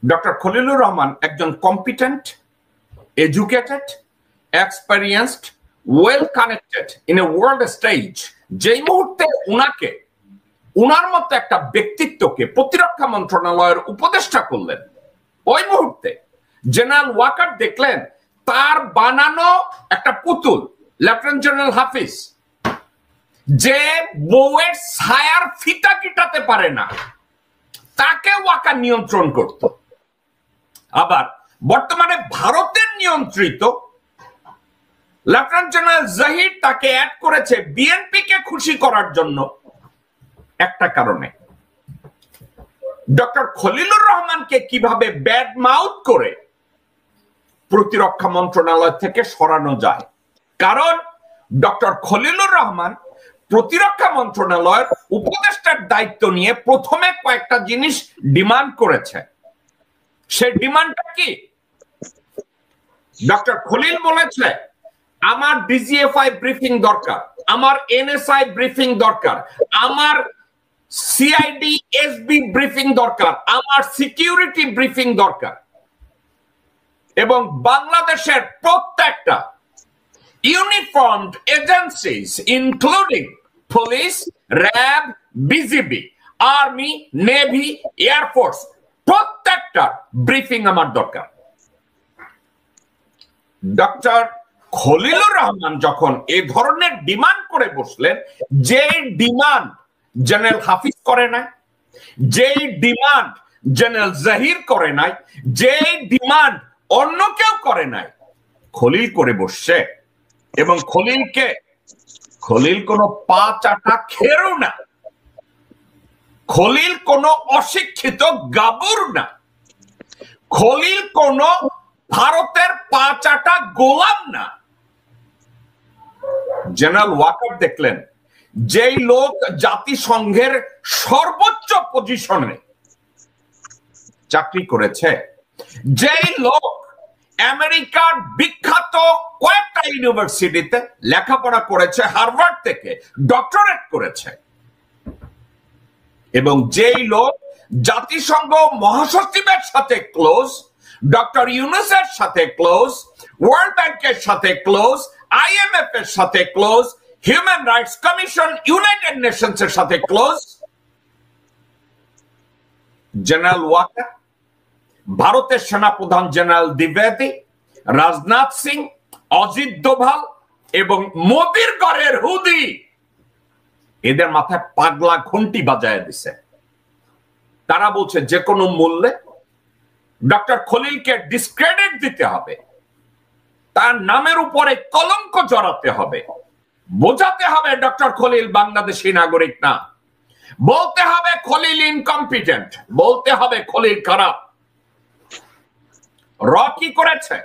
Doctor Khalilur Rahman একজন competent, educated, experienced, well connected in a world stage. যেই মুহূর্তে উনাকে, উনার মতো একটা ব্যক্তিত্বকে প্রতিরক্ষা মন্ত্রণালয়ের উপদেষ্টা করলেন, ওই মুহূর্তে জেনারেল ওয়াকার দেখলেন তার বানানো একটা পুতুল লেফটেন্যান্ট জেনারেল হাফিজ, যে বউয়ের ছায়ার ফিতা কিটাতে পারে না, তাকে ওয়াকার নিয়ন্ত্রণ করত। আবার বর্তমানে ভারতের নিয়ন্ত্রিত লেফটেন্যান্ট জেনারেল জাহির তাকে অ্যাড করেছে বিএনপি কে খুশি করার জন্য একটা কারণে। ডক্টর খলিলুর রহমানকে কিভাবে ব্যাড মাউথ করে প্রতিরক্ষা মন্ত্রণালয় থেকে সরানো যায়, কারণ ডক্টর খলিলুর রহমান প্রতিরক্ষা মন্ত্রণালয়ের উপদেষ্টার দায়িত্ব নিয়ে প্রথমে কয়েকটা জিনিস ডিমান্ড করেছে। সে ডিমান্ডটা কি? ডক্টর খলিল বলেছে আমার ডিজিএফআই ব্রিফিং দরকার, আমার এনএসআই ব্রিফিং দরকার, আমার সিআইডি এসবি ব্রিফিং দরকার, আমার সিকিউরিটি ব্রিফিং দরকার, এবং বাংলাদেশের প্রত্যেকটা uniformed agencies including police, RAB, BGB, army, navy, air force, প্রত্যেকটা ব্রিফিং আমার দরকার। ডক্টর খলিলুর রহমান যখন এ ধরনের ডিমান্ড করে বসলেন, যে ডিমান্ড জেনারেল হাফিজ করে নাই, যে ডিমান্ড জেনারেল জাহির করে নাই, যে ডিমান্ড অন্য কেউ করে নাই, খলিল করে বসছে। এবং খলিল কোনো পা চাটা খেরো না, খলিল কোনো অশিক্ষিত গাবুর না, খলিল কোনো ভারতের পা চাটা গোলাম না। জেনারেল ওয়াকার দেখলেন যেই লোক জাতিসংঘের সর্বোচ্চ পজিশনে চাকরি করেছে, যেই লোক আমেরিকার বিখ্যাত কয়েকটা ইউনিভার্সিটিতে লেখাপড়া করেছে, হার্ভার্ড থেকে ডক্টরেট করেছে, এবং যেই লোক জাতিসংঘ মহাসচিবের সাথে ক্লোজ, ডক্টর ইউনুসের সাথে ক্লোজ, ওয়ার্ল্ড ব্যাংকের সাথে ক্লোজ, আইএমএফ এর সাথে close, human rights commission, United Nations এর সাথে ক্লোজ, জেনারেল ওয়াকার, ভারতের সেনাপ্রধান জেনারেল দ্বিবেদী, রাজনাথ সিং, অজিত দোভাল এবং মোদির ঘরের হুদি এদের মাথায় পাগলা ঘন্টি বাজায় দিছে। তারা বলছে যে কোনো মূল্যে ডক্টর খলিলকে ডিসক্রেডিট দিতে হবে, তার নামের উপরে কলঙ্ক জড়াতে হবে, বোঝাতে হবে ডক্টর খলিল বাংলাদেশী নাগরিক না, বলতে হবে খলিল ইনকম্পিটেন্ট, বলতে হবে খলিল খারাপ। র কি করেছে?